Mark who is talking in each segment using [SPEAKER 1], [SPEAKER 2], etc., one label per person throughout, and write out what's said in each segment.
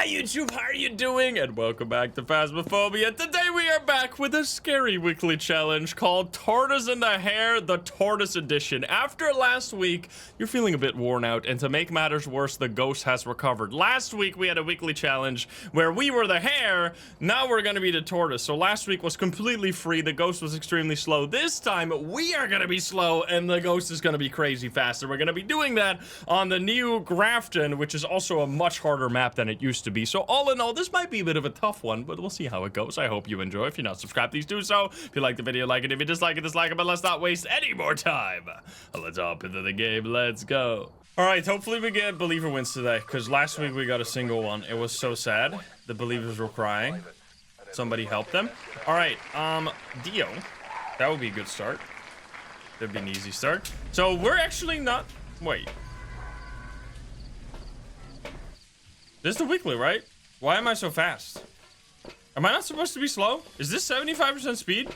[SPEAKER 1] Hi YouTube, how are you doing? And welcome back to Phasmophobia. Today we are back with a scary weekly challenge called Tortoise in the Hair, the Tortoise Edition. After last week, you're feeling a bit worn out, and to make matters worse, the ghost has recovered. Last week we had a weekly challenge where we were the hare, now we're gonna be the tortoise. So last week was completely free, the ghost was extremely slow. This time, we are gonna be slow, and the ghost is gonna be crazy fast. And we're gonna be doing that on the new Grafton, which is also a much harder map than it used to be. So all in all, this might be a bit of a tough one, but we'll see how it goes. I hope you enjoy. If you're not subscribed, please do so. If you like the video, like it. If you dislike it, dislike it. But let's not waste any more time. Let's hop into the game. Let's go. All right, hopefully we get Believer wins today, because last week we got a single one. It was so sad. The Believers were crying. Somebody help them. All right, Dio. That would be a good start. That'd be an easy start. So we're actually not... Wait. This is the weekly, right? Why am I so fast? Am I not supposed to be slow? Is this 75% speed?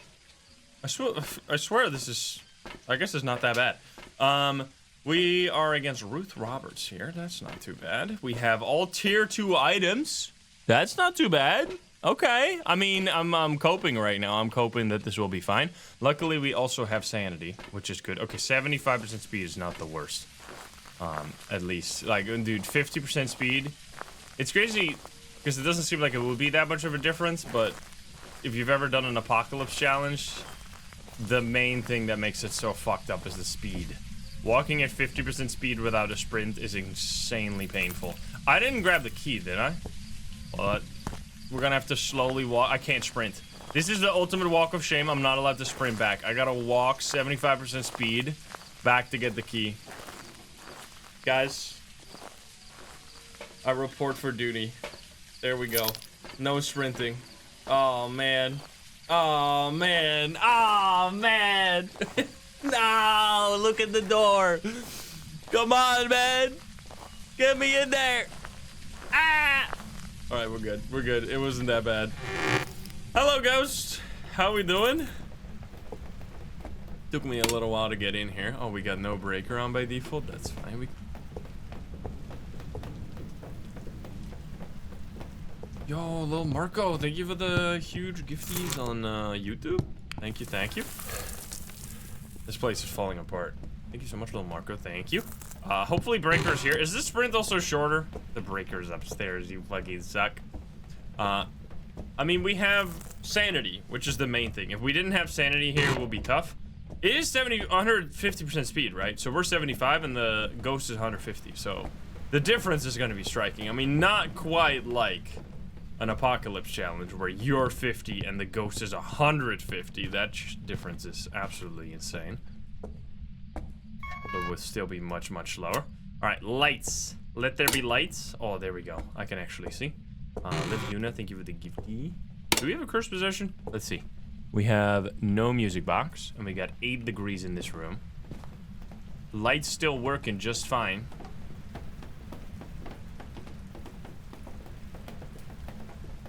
[SPEAKER 1] I swear this is... I guess it's not that bad. We are against Ruth Roberts here. That's not too bad. We have all tier 2 items. That's not too bad. Okay. I mean, I'm coping right now. I'm coping that this will be fine. Luckily, we also have sanity, which is good. Okay, 75% speed is not the worst. At least. Like, dude, 50% speed... It's crazy, because it doesn't seem like it would be that much of a difference, but if you've ever done an apocalypse challenge, the main thing that makes it so fucked up is the speed. Walking at 50% speed without a sprint is insanely painful. I didn't grab the key, did I? But we're gonna have to slowly walk. I can't sprint. This is the ultimate walk of shame. I'm not allowed to sprint back. I gotta walk 75% speed back to get the key. Guys. I report for duty. There we go. No sprinting. Oh, man. Oh, man. Oh, man. No, look at the door. Come on, man. Get me in there. Ah! All right, we're good. We're good. It wasn't that bad. Hello, Ghost. How we doing? Took me a little while to get in here. Oh, we got no breaker on by default. That's fine. Yo, little Marco, thank you for the huge gifties on YouTube. Thank you, thank you. This place is falling apart. Thank you so much, little Marco, thank you. Hopefully breaker's here. Is this sprint also shorter? The breaker's upstairs, you fucking suck. I mean, we have sanity, which is the main thing. If we didn't have sanity here, it would be tough. It is 150% speed, right? So we're 75 and the ghost is 150, so the difference is gonna be striking. I mean, not quite like an apocalypse challenge where you're 50 and the ghost is 150. That difference is absolutely insane. But would still be much, much slower. Alright, lights. Let there be lights. Oh, there we go. I can actually see. Liv Yuna, thank you for the gifty. Do we have a cursed possession? Let's see. We have no music box, and we got 8 degrees in this room. Lights still working just fine.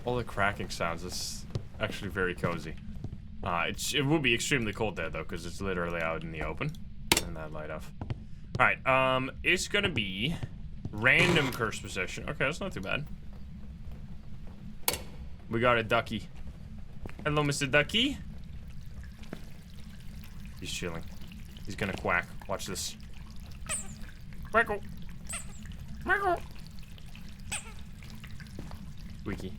[SPEAKER 1] All the cracking sounds is actually very cozy. It would be extremely cold there though, because it's literally out in the open. Turn that light off. Alright, it's gonna be random curse possession. Okay, that's not too bad. We got a ducky. Hello, Mr. Ducky. He's chilling. He's gonna quack. Watch this. Quackle. Quackle. Squeaky.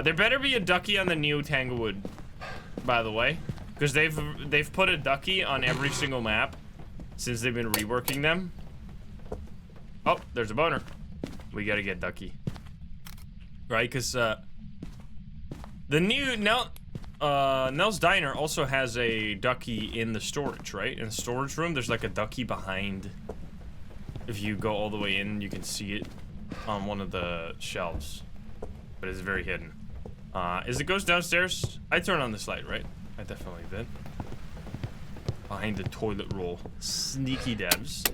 [SPEAKER 1] There better be a ducky on the new Tanglewood, by the way, because they've put a ducky on every single map since they've been reworking them. Oh, there's a boner. We gotta get ducky, right? Because the new Nell's Diner also has a ducky in the storage, right? In the storage room, there's like a ducky behind. If you go all the way in, you can see it on one of the shelves. But it's very hidden. Is the ghost downstairs? I turned on this light, right? I definitely did. Behind the toilet roll. Sneaky devs.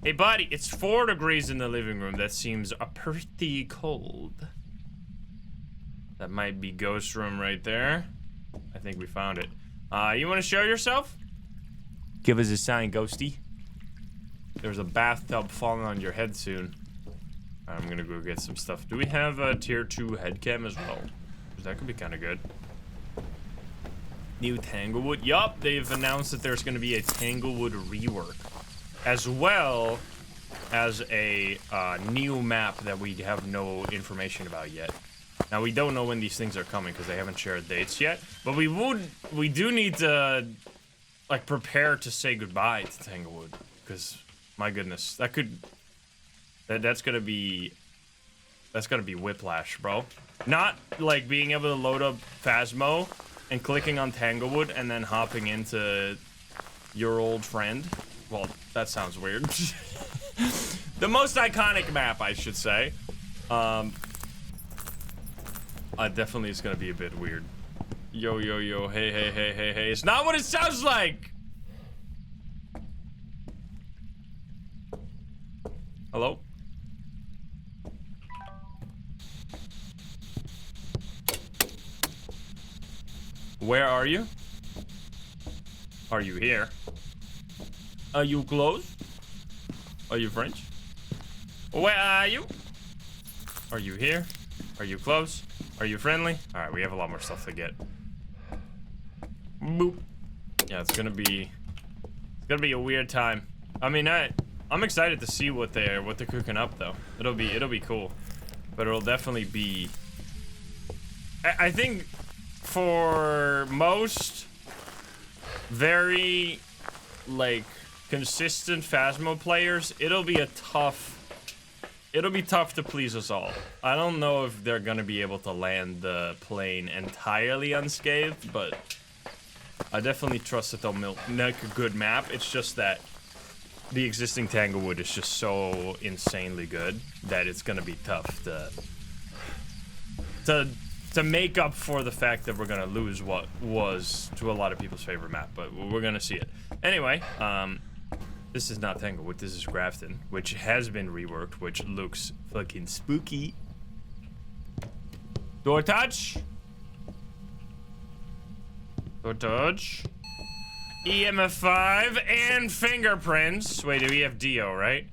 [SPEAKER 1] Hey, buddy, it's 4 degrees in the living room. That seems pretty cold. That might be ghost room right there. I think we found it. You want to show yourself? Give us a sign, ghosty. There's a bathtub falling on your head soon. I'm gonna go get some stuff. Do we have a tier 2 headcam as well? 'Cause that could be kind of good. New Tanglewood. Yup, they've announced that there's gonna be a Tanglewood rework, as well as a new map that we have no information about yet. Now we don't know when these things are coming because they haven't shared dates yet. But we do need to like prepare to say goodbye to Tanglewood, because my goodness, that's gonna be whiplash, bro. Not like being able to load up Phasmo and clicking on Tanglewood and then hopping into your old friend. Well, that sounds weird. The most iconic map, I should say. Definitely is gonna be a bit weird. Yo, yo, yo, hey, hey, hey, hey, hey. It's not what it sounds like! Hello? Where are you? Are you here? Are you close? Are you French? Where are you? Are you here? Are you close? Are you friendly? Alright, we have a lot more stuff to get. Boop. Yeah, it's gonna be a weird time. I mean, I'm excited to see what they're cooking up though. It'll be cool. But it'll definitely be, I think for most very like consistent Phasmo players, it'll be tough to please us all. I don't know if they're gonna be able to land the plane entirely unscathed, but I definitely trust that they'll make a good map. It's just that the existing Tanglewood is just so insanely good that it's gonna be tough to make up for the fact that we're gonna lose what was to a lot of people's favorite map, but we're gonna see it. Anyway, this is not Tanglewood, this is Grafton, which has been reworked, which looks fucking spooky. Door touch. Door touch. EMF 5 and fingerprints. Wait, do we have Dio, right?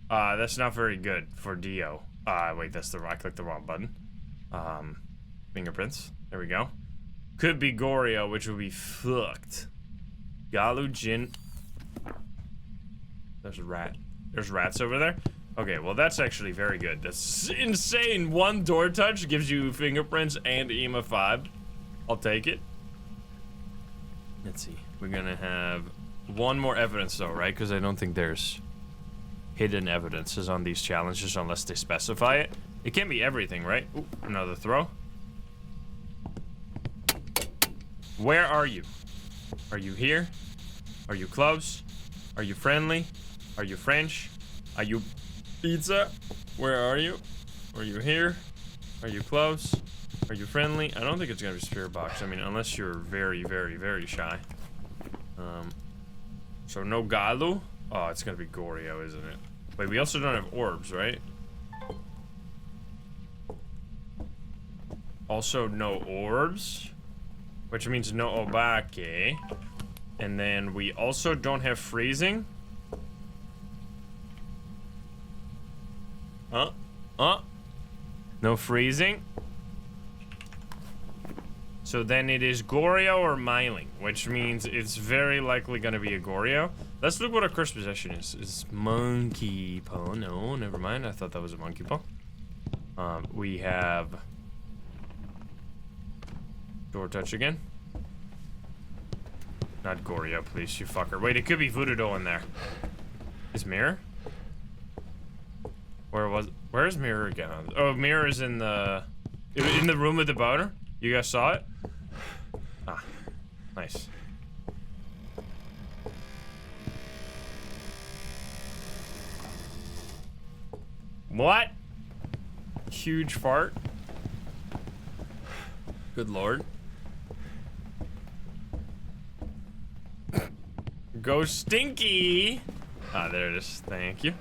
[SPEAKER 1] That's not very good for Dio. Wait, I clicked the wrong button. Fingerprints. There we go. Could be Goryo, which would be fucked. Galu Jin. There's a rat. There's rats over there. Okay, well that's actually very good. That's insane. One door touch gives you fingerprints and EMF 5. I'll take it. Let's see. We're gonna have one more evidence though, right? Because I don't think there's hidden evidences on these challenges unless they specify it. It can't be everything, right? Ooh, another throw. Where are you? Are you here? Are you close? Are you friendly? Are you French? Are you pizza? Where are you? Are you here? Are you close? Are you friendly? I don't think it's gonna be spirit box. I mean, unless you're very, very, very shy. So no Galu? Oh, it's gonna be Goryo, isn't it? Wait, we also don't have orbs, right? Also no orbs, which means no Obake. And then we also don't have freezing. No freezing. So then it is Goryo or Myling, which means it's very likely gonna be a Goryo. Let's look what our cursed possession is. It's monkey paw. No, never mind. I thought that was a monkey paw. We have door touch again. Not Goryo, please, you fucker. Wait, it could be Voodoo in there. Is Mirror? Where's Mirror again? Oh, Mirror is in the room with the boner. You guys saw it? Ah, nice. What? Huge fart. Good lord. Go Stinky! Ah, there it is. Thank you.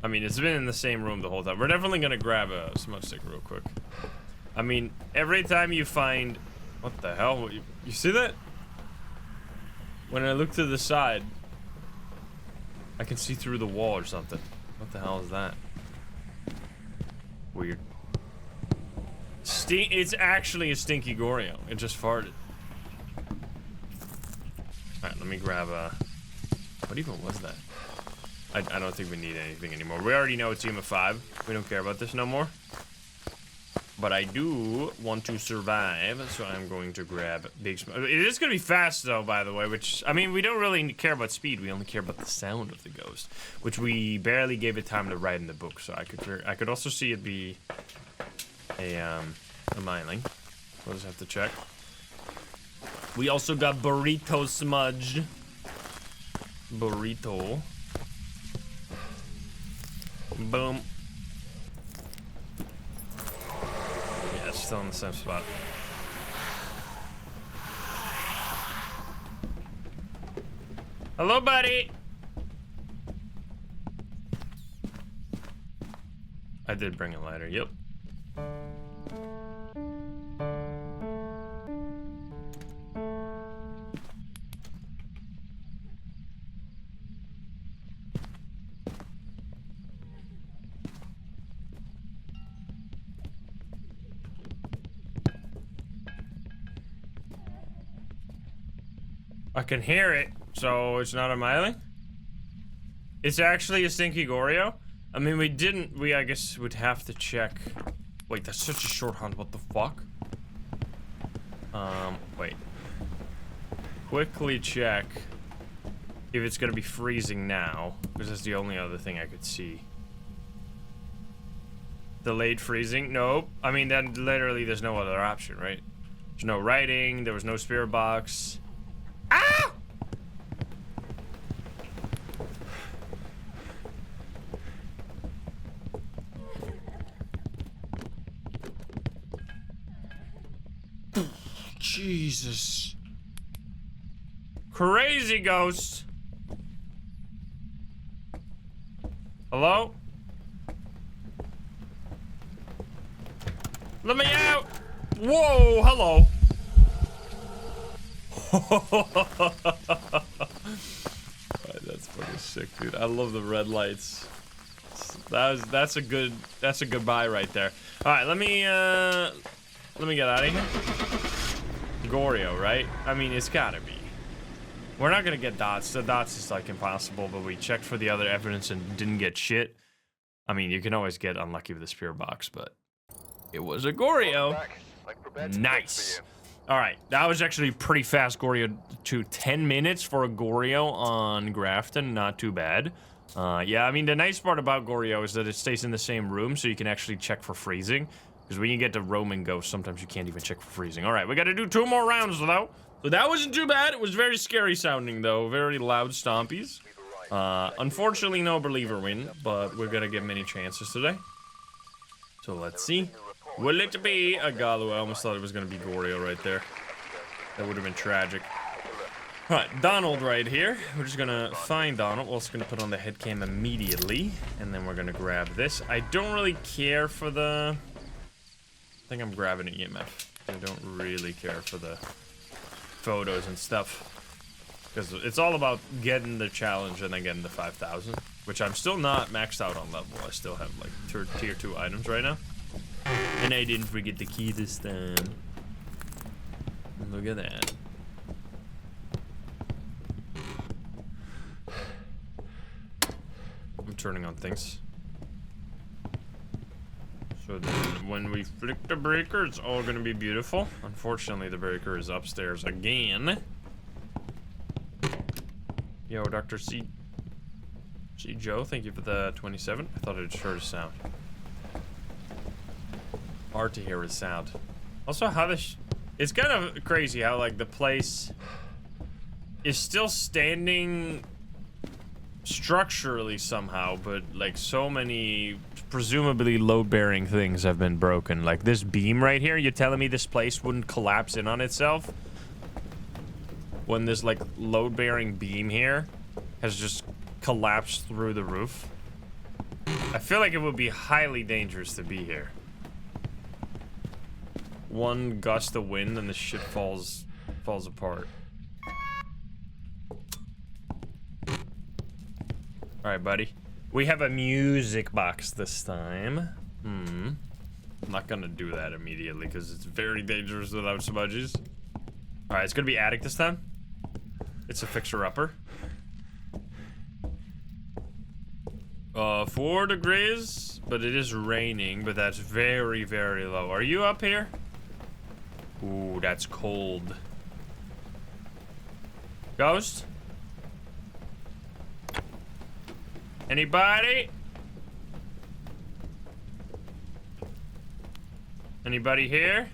[SPEAKER 1] I mean, it's been in the same room the whole time. We're definitely gonna grab a smudge stick real quick. I mean, every time you find... What the hell? You see that? When I look to the side... I can see through the wall or something. What the hell is that? Weird. It's actually a stinky Goryo. It just farted. Alright, let me grab a... What even was that? I don't think we need anything anymore. We already know it's Yuma 5. We don't care about this no more. But I do want to survive, so I'm going to grab Big Smoke. It is going to be fast, though, by the way, which... I mean, we don't really care about speed. We only care about the sound of the ghost, which we barely gave it time to write in the book, so I could also see it be a miling. We'll just have to check. We also got Burrito Smudge. Burrito. Boom. Yeah, it's still in the same spot. Hello, buddy. I did bring a lighter, yep. I can hear it, so it's not a miling? It's actually a stinky Goryo? I mean, I guess would have to check. Wait, that's such a short hunt, what the fuck? Wait. Quickly check if it's gonna be freezing now, because that's the only other thing I could see. Delayed freezing? Nope. I mean, then literally there's no other option, right? There's no writing, there was no spirit box. Ah! Jesus. Crazy ghost. Hello? Let me out! Whoa, hello. That's fucking sick, dude. I love the red lights. That's a goodbye right there. All right, let me get out of here. Goryo, right? I mean, it's gotta be. We're not gonna get dots. The dots is like impossible, but we checked for the other evidence and didn't get shit. I mean, you can always get unlucky with the spirit box, but it was a Goryo. Nice. All right, that was actually pretty fast Goryo too. 10 minutes for a Goryo on Grafton, not too bad. Yeah, I mean, the nice part about Goryo is that it stays in the same room, so you can actually check for freezing. Because when you get to roaming ghosts, sometimes you can't even check for freezing. All right, we got to do 2 more rounds, though. So that wasn't too bad. It was very scary sounding, though. Very loud stompies. Unfortunately, no believer win, but we're going to get many chances today. So let's see. Will it be a Galu? I almost thought it was going to be Goryo right there. That would have been tragic. All right, Donald right here. We're just going to find Donald. We're also going to put on the head cam immediately. And then we're going to grab this. I don't really care for the... I think I'm grabbing an EMF. I don't really care for the photos and stuff. Because it's all about getting the challenge and then getting the 5,000. Which I'm still not maxed out on level. I still have like tier 2 items right now. And I didn't forget the key this time. Look at that. I'm turning on things. So then when we flick the breaker, it's all gonna be beautiful. Unfortunately, the breaker is upstairs again. Yo, Dr. C. Joe, thank you for the 27. I thought I'd just heard a sound. Hard to hear a sound. Also, how this... It's kind of crazy how, like, the place is still standing structurally somehow, but, like, so many presumably load-bearing things have been broken. Like, this beam right here, you're telling me this place wouldn't collapse in on itself? When this, like, load-bearing beam here has just collapsed through the roof? I feel like it would be highly dangerous to be here. One gust of wind and the shit falls apart. All right, buddy. We have a music box this time. I'm not gonna do that immediately because it's very dangerous without smudges. All right, it's gonna be attic this time. It's a fixer-upper. 4 degrees, but it is raining, but that's very, very low. Are you up here? Ooh, that's cold. Ghost? Anybody? Anybody here?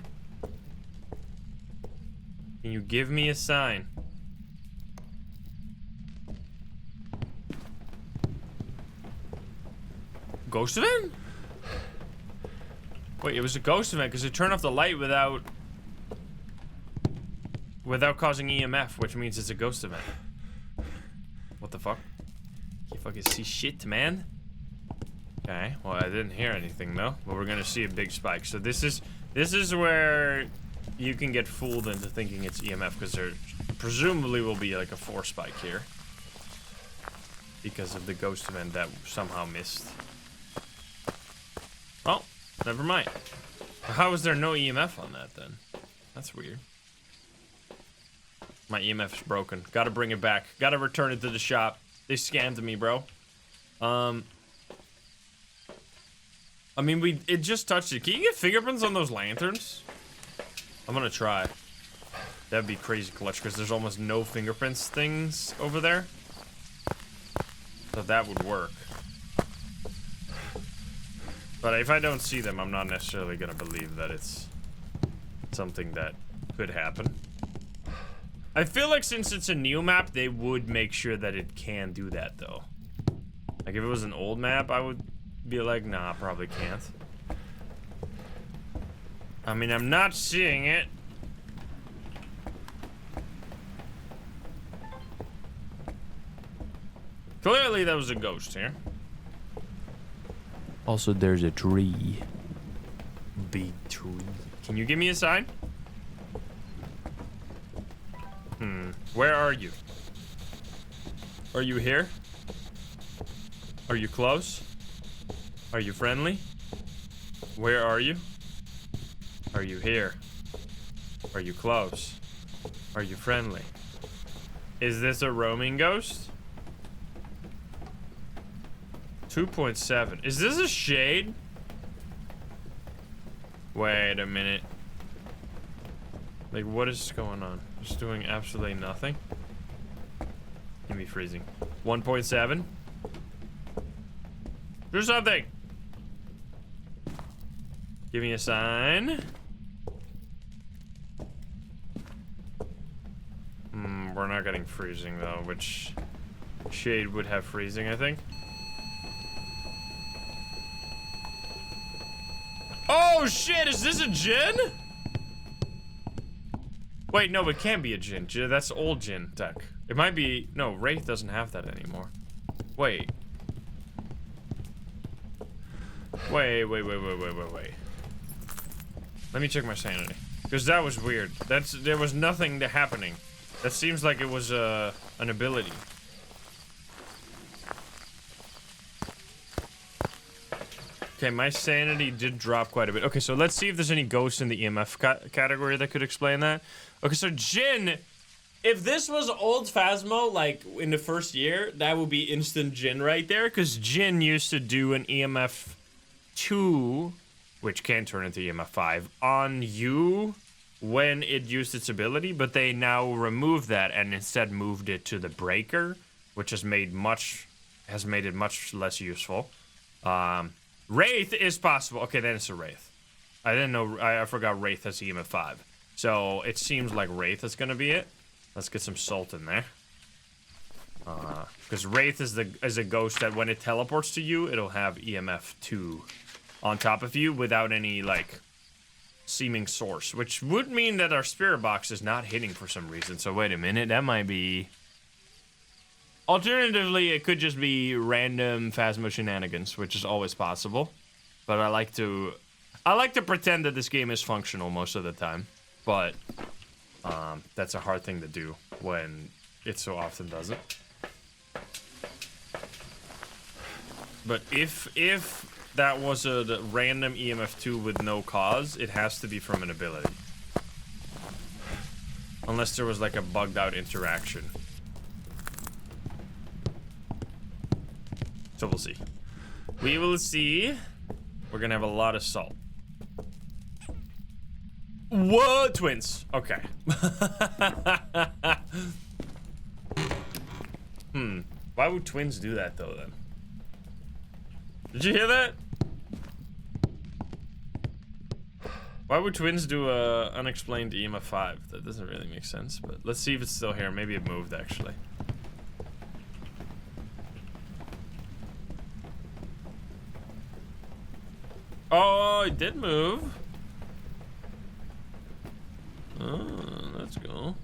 [SPEAKER 1] Can you give me a sign? Ghost event? Wait, it was a ghost event because it turned off the light without causing EMF, which means it's a ghost event. What the fuck? Can't fucking see shit, man. Okay, well I didn't hear anything though, but we're gonna see a big spike. So this is where you can get fooled into thinking it's EMF because there presumably will be like a 4 spike here because of the ghost event that somehow missed. Oh, never mind. How is there no EMF on that then? That's weird. My EMF is broken. Gotta bring it back. Gotta return it to the shop. They scammed me, bro. I mean, it just touched it. Can you get fingerprints on those lanterns? I'm gonna try. That'd be crazy clutch because there's almost no fingerprints things over there. So that would work. But if I don't see them, I'm not necessarily gonna believe that it's something that could happen. I feel like since it's a new map, they would make sure that it can do that, though. Like, if it was an old map, I would be like, nah, probably can't. I mean, I'm not seeing it. Clearly, there was a ghost here.
[SPEAKER 2] Also, there's a tree.
[SPEAKER 1] Big tree. Can you give me a sign? Where are you? Are you here? Are you close? Are you friendly? Where are you? Are you here? Are you close? Are you friendly? Is this a roaming ghost? 2.7. Is this a shade? Wait a minute. Like, what is going on? Just doing absolutely nothing. Give me freezing. 1.7. Do something. Give me a sign. We're not getting freezing though, which shade would have freezing, I think. Oh shit, is this a Jinn? Wait, no, it can't be a Jinn. That's old Jinn tech. It might be, no, Wraith doesn't have that anymore. Wait. Wait. Let me check my sanity. Because that was weird. There was nothing happening. That seems like it was an ability. Okay, my sanity did drop quite a bit. Okay, so let's see if there's any ghosts in the EMF category that could explain that. Okay, so Jinn, if this was old Phasmo, like in the first year, that would be instant Jinn right there, because Jinn used to do an EMF 2, which can turn into EMF 5, on you when it used its ability, but they now removed that and instead moved it to the breaker, which has made it much less useful. Wraith is possible. Okay, then it's a Wraith. I didn't know. I forgot Wraith has EMF 5. So it seems like Wraith is gonna be it. Let's get some salt in there. Because Wraith is a ghost that when it teleports to you, it'll have EMF 2 on top of you without any like seeming source, which would mean that our spirit box is not hitting for some reason. So wait a minute, that might be. Alternatively, it could just be random Phasmo shenanigans, which is always possible. But I like to pretend that this game is functional most of the time. But that's a hard thing to do when it so often doesn't. But if that was a random EMF2 with no cause, it has to be from an ability. Unless there was like a bugged out interaction. So we'll see. We will see. We're gonna have a lot of salt. Whoa, twins. Okay. Why would twins do that though then? Did you hear that? Why would twins do a unexplained EMF 5? That doesn't really make sense, but let's see if it's still here. Maybe it moved actually. Oh, it did move. Oh, let's go.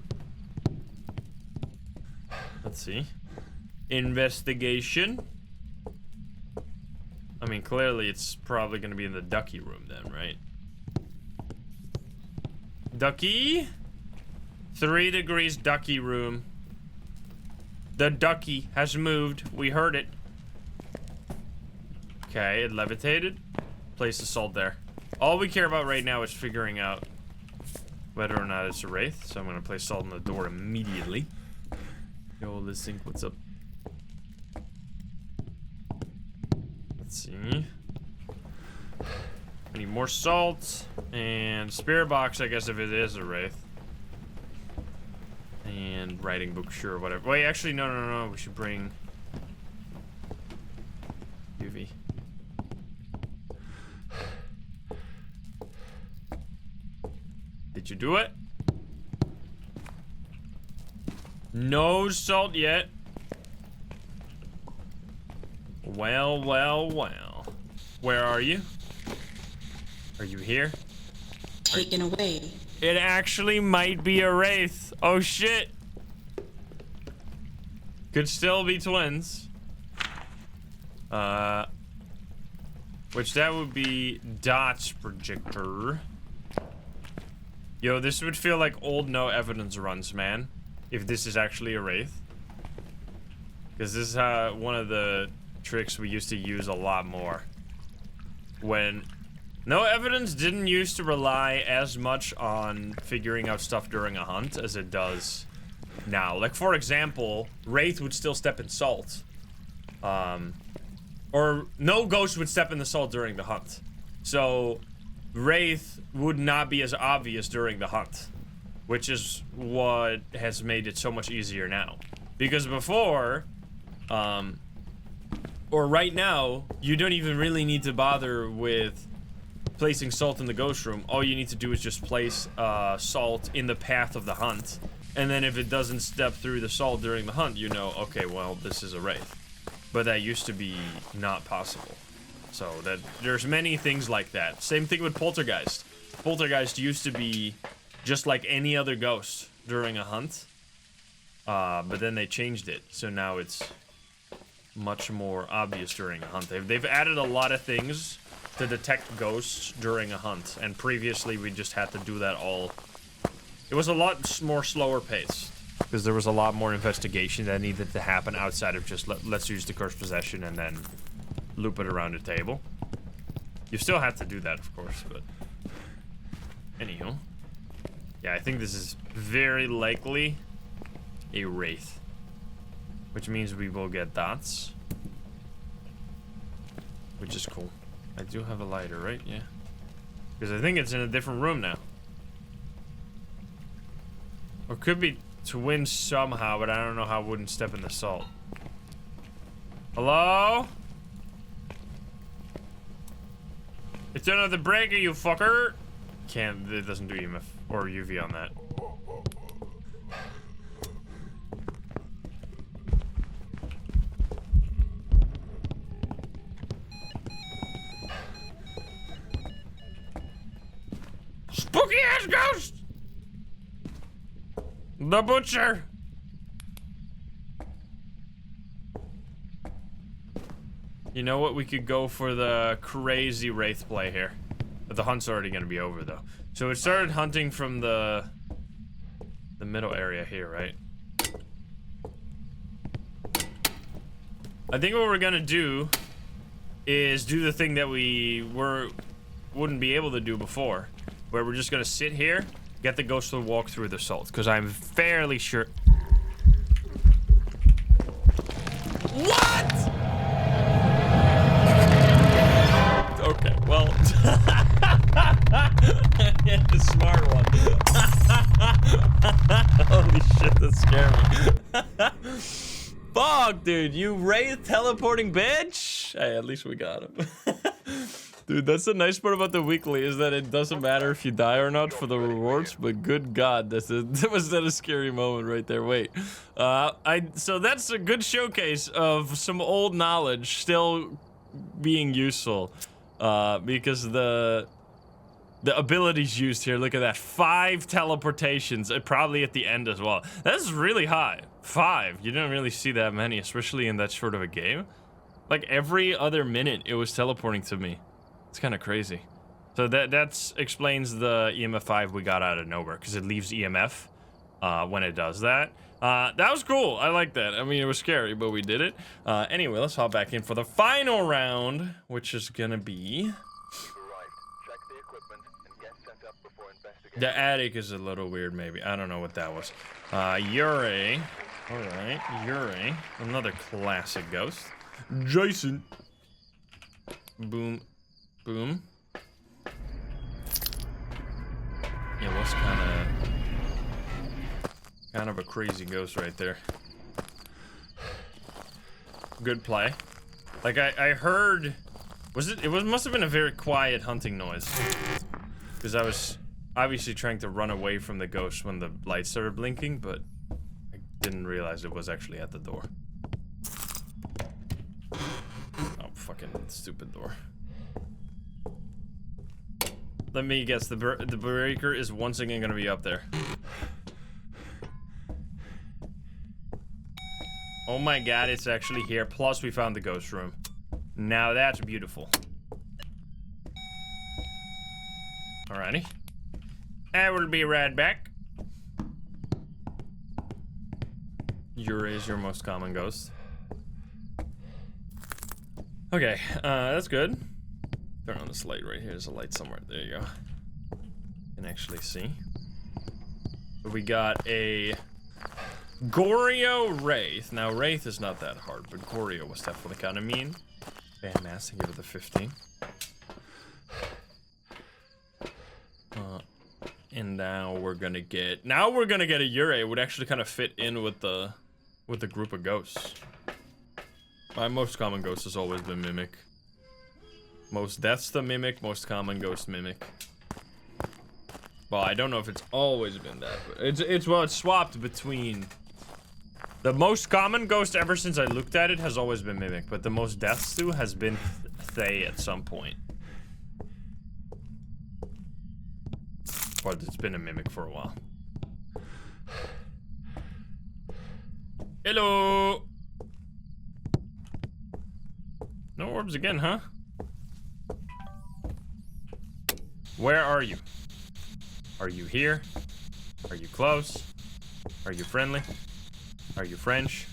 [SPEAKER 1] Let's see. Investigation. I mean, clearly it's probably gonna be in the ducky room then, right? Ducky? 3 degrees ducky room. The ducky has moved. We heard it. Okay, it levitated. Place the salt there. All we care about right now is figuring out whether or not it's a wraith. So I'm gonna place salt on the door immediately. Yo, let's think what's up. Let's see. I need more salt and spirit box, I guess, if it is a wraith. And writing book, sure, whatever. Wait, actually, no. We should bring UV. Did you do it? No salt yet. Well. Where are you? Are you here?
[SPEAKER 2] Taken away.
[SPEAKER 1] It actually might be a wraith. Oh shit. Could still be twins. Which that would be Dot's projector. Yo, this would feel like old no evidence runs, man. If this is actually a wraith. Because this is one of the tricks we used to use a lot more. When no evidence didn't used to rely as much on figuring out stuff during a hunt as it does now. Like, for example, wraith would still step in salt. Or no ghost would step in the salt during the hunt. So wraith would not be as obvious during the hunt, which is what has made it so much easier now. Because before, or right now, you don't even really need to bother with placing salt in the ghost room. All you need to do is just place salt in the path of the hunt. And then if it doesn't step through the salt during the hunt, you know, okay, well, this is a wraith. But that used to be not possible. So that there's many things like that. Same thing with poltergeist. Poltergeist used to be just like any other ghost during a hunt. But then they changed it. So now it's much more obvious during a hunt. They've added a lot of things to detect ghosts during a hunt. And previously we just had to do that all. It was a lot more slower paced. Because there was a lot more investigation that needed to happen outside of just let's use the cursed possession and then loop it around the table. You still have to do that, of course, but anywho. Yeah, I think this is very likely a wraith. Which means we will get dots. Which is cool. I do have a lighter, right? Yeah. Because I think it's in a different room now. Or could be twins somehow, but I don't know how it wouldn't step in the salt. Hello? It's another breaker, you fucker! Can't, it doesn't do EMF or UV on that. Spooky ass ghost! The butcher! You know what? We could go for the crazy wraith play here. But the hunt's already gonna be over though. So it started hunting from the middle area here, right? I think what we're gonna do is do the thing that we wouldn't be able to do before, where we're just gonna sit here, get the ghost to walk through the salt, because I'm fairly sure. What? Okay, well, yeah, the smart one. Holy shit, that scared me. Fuck, dude, you wraith teleporting bitch. Hey, at least we got him. Dude, that's the nice part about the weekly, is that it doesn't matter if you die or not for the rewards, but good God, that was a scary moment right there. Wait, so that's a good showcase of some old knowledge still being useful, because the abilities used here, look at that, 5 teleportations, probably at the end as well. That's really high. 5, you didn't really see that many, especially in that short of a game. Like every other minute, it was teleporting to me. It's kind of crazy. So that explains the EMF 5 we got out of nowhere, because it leaves EMF when it does that. That was cool. I like that. I mean, it was scary, but we did it. Anyway, let's hop back in for the final round, which is gonna be... The attic is a little weird, maybe. I don't know what that was. Yuri. Alright, Yuri. Another classic ghost. Jason. Boom. Boom. Yeah, was kind of a crazy ghost right there. Good play. Like I heard, must have been a very quiet hunting noise, because I was obviously trying to run away from the ghost when the lights started blinking, but I didn't realize it was actually at the door. Oh, fucking stupid door. Let me guess, the breaker is once again gonna be up there. Oh my God, it's actually here. Plus, we found the ghost room. Now that's beautiful. Alrighty. I will be right back. Yuri is your most common ghost. Okay, that's good. Turn on this light right here. There's a light somewhere. There you go. You can actually see. So we got a Goryo Wraith. Now, Wraith is not that hard, but Goryo was definitely kind of mean. Bandmaster, give it a 15. And now we're gonna get a Yurei. It would actually kind of fit in with the group of ghosts. My most common ghost has always been Mimic. Most deaths to Mimic, most common ghost Mimic. Well, I don't know if it's always been that, but it's swapped between. The most common ghost ever since I looked at it has always been Mimic, but the most deaths to has been Thay at some point. But it's been a Mimic for a while. Hello! No orbs again, huh? Where are you? Are you here? Are you close? Are you friendly? Are you French?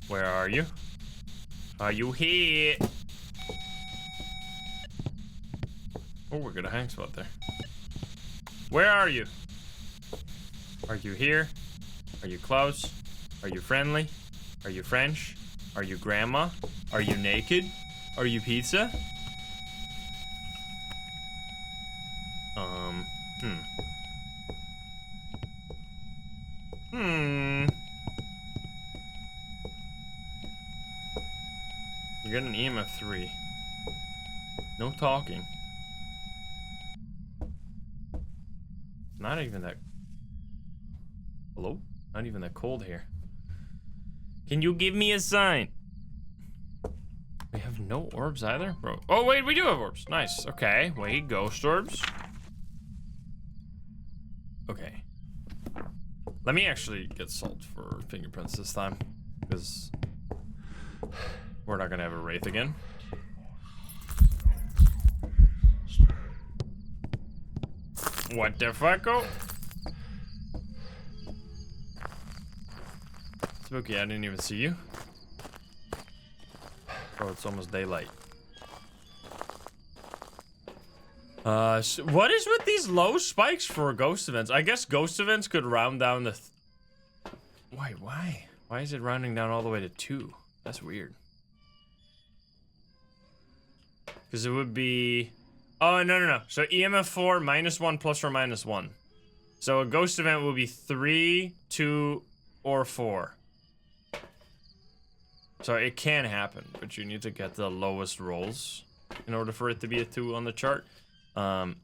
[SPEAKER 1] Where are you? Are you here? Oh, we got a hang spot there. Where are you? Are you here? Are you close? Are you friendly? Are you French? Are you grandma? Are you naked? Are you pizza? You got an EMF 3. No talking. Not even that. Hello? Not even that cold here. Can you give me a sign? We have no orbs either, bro. Oh wait, we do have orbs. Nice. Okay. Wait, ghost orbs. Okay. Let me actually get salt for fingerprints this time, because we're not gonna have a wraith again. What the fucko? Spooky, I didn't even see you. Oh, it's almost daylight. What is with these low spikes for ghost events? I guess ghost events could round down the... Wait, why? Why is it rounding down all the way to 2? That's weird. Because it would be... Oh, no. So EMF 4, -1, plus or -1. So a ghost event will be 3, 2, or 4. So it can happen, but you need to get the lowest rolls in order for it to be a 2 on the chart. Alright.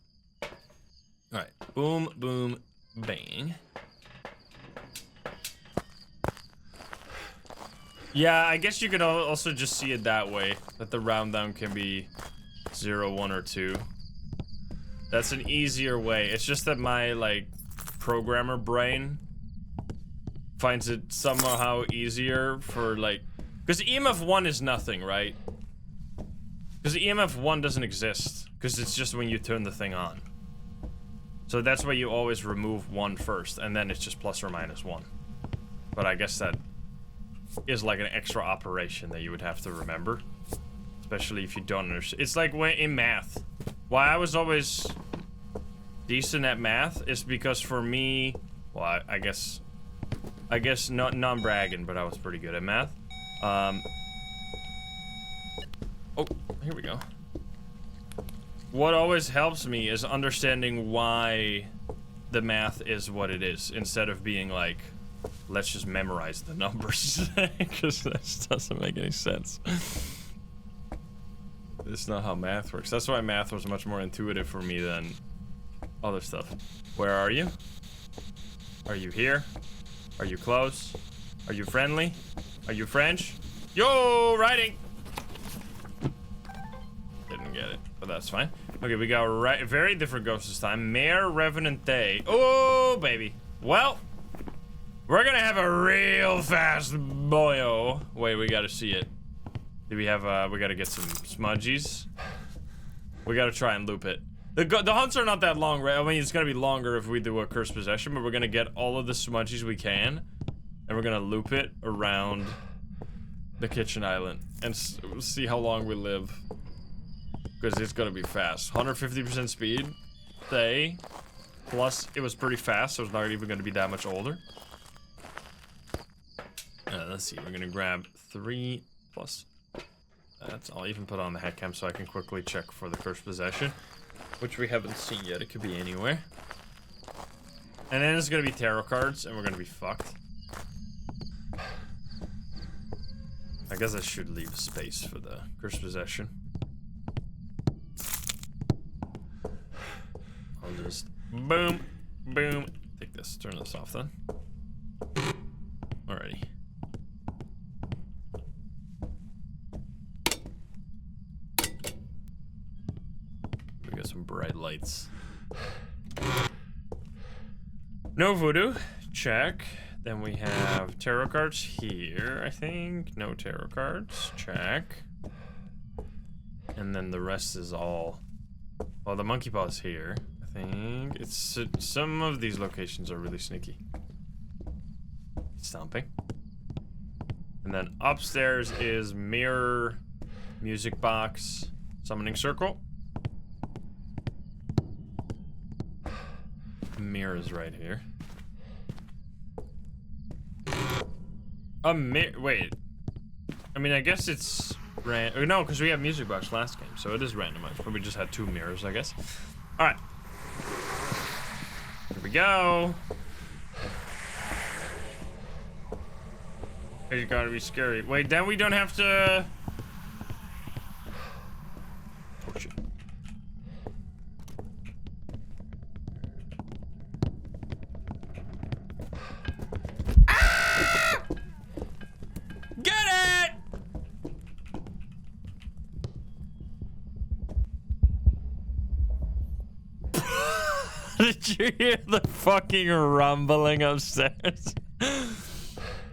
[SPEAKER 1] Boom, boom, bang. Yeah, I guess you could also just see it that way. That the round down can be 0, 1, or 2. That's an easier way. It's just that my, like, programmer brain finds it somehow easier for, like... Because EMF 1 is nothing, right? Because EMF 1 doesn't exist. Because it's just when you turn the thing on. So that's why you always remove 1 first, and then it's just plus or minus 1. But I guess that is like an extra operation that you would have to remember. Especially if you don't understand. It's like when in math. Why I was always decent at math is because for me, well, I guess not non-bragging, but I was pretty good at math. Oh, here we go. What always helps me is understanding why the math is what it is, instead of being like, let's just memorize the numbers, because that just doesn't make any sense. It's not how math works. That's why math was much more intuitive for me than other stuff. Where are you? Are you here? Are you close? Are you friendly? Are you French? Yo, writing! Didn't get it, but that's fine. Okay, we got very different ghosts this time. Mare Revenante. Oh, baby. Well, we're gonna have a real fast boyo. Wait, we gotta see it. Do we have, we gotta get some smudgies. We gotta try and loop it. The hunts are not that long, right? I mean, it's gonna be longer if we do a cursed possession, but we're gonna get all of the smudgies we can, and we're gonna loop it around the kitchen island, and see how long we live. Because it's gonna be fast. 150% speed, say. Plus, it was pretty fast, so it's not even gonna be that much older. Let's see, we're gonna grab 3 plus. I'll even put on the head cam so I can quickly check for the cursed possession, which we haven't seen yet. It could be anywhere. And then it's gonna be tarot cards, and we're gonna be fucked. I guess I should leave space for the cursed possession. I'll just boom, boom. Take this, turn this off then. Alrighty. We got some bright lights. No voodoo, check. Then we have tarot cards here, I think. No tarot cards, check. And then the rest is all... Well, the monkey paw is here, I think. It's some of these locations are really sneaky. Stomping. And then upstairs is mirror, music box, summoning circle. Mirror is right here. Wait. I mean, I guess it's no, because we have music box last game, so it is randomized. But we just had 2 mirrors, I guess. All right. Here we go. It's gotta be scary. Wait, then we don't have to. Oh shit. Did you hear the fucking rumbling upstairs?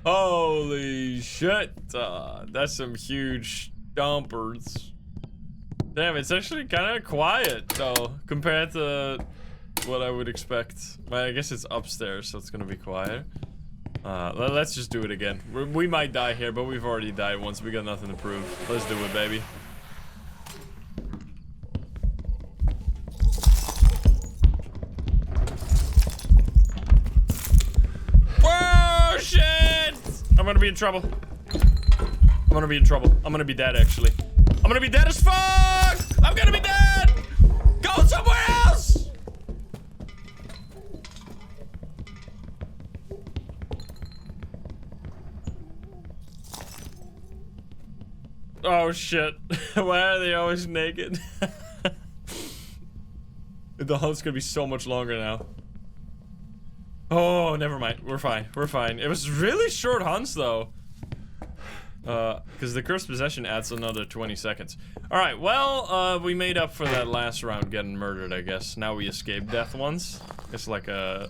[SPEAKER 1] Holy shit. That's some huge stompers. Damn, it's actually kind of quiet, though, compared to what I would expect. Well, I guess it's upstairs, so it's gonna be quiet. Let's just do it again. We might die here, but we've already died once. We got nothing to prove. Let's do it, baby. gonna be in trouble. I'm gonna be in trouble. I'm gonna be dead, actually. I'm gonna be dead as fuck! I'm gonna be dead! Go somewhere else! Oh shit. Why are they always naked? The hunt's gonna be so much longer now. Oh, never mind. We're fine. We're fine. It was really short hunts though. Because the cursed possession adds another 20 seconds. Alright, well, we made up for that last round getting murdered, I guess. Now we escaped death once. It's like a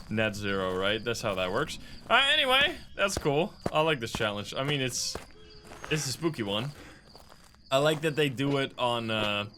[SPEAKER 1] net zero, right? That's how that works. Alright, anyway, that's cool. I like this challenge. I mean, it's a spooky one. I like that they do it on,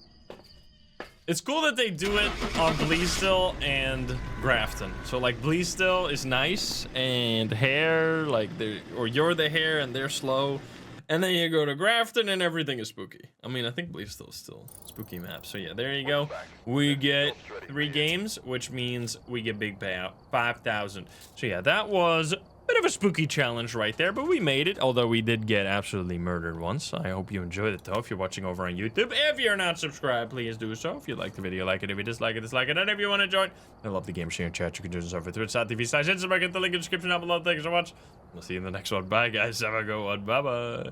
[SPEAKER 1] it's cool that they do it on Bleasdale and Grafton. So like Bleasdale is nice and hare, like you're the hare and they're slow. And then you go to Grafton and everything is spooky. I mean, I think Bleasdale is still a spooky map. So yeah, there you go. We get 3 games, which means we get big payout, 5,000. So yeah, that was bit of a spooky challenge right there, but we made it, although we did get absolutely murdered once. I hope you enjoyed it though. If you're watching over on YouTube, if you're not subscribed, please do so. If you like the video, like it. If you dislike it, dislike it. And if you want to join, I love the game, share, and chat. You can do this over twitch.tv/Instagram. Get the link in the description down below. Thanks so much. We'll see you in the next one. Bye guys, have a good one. Bye bye.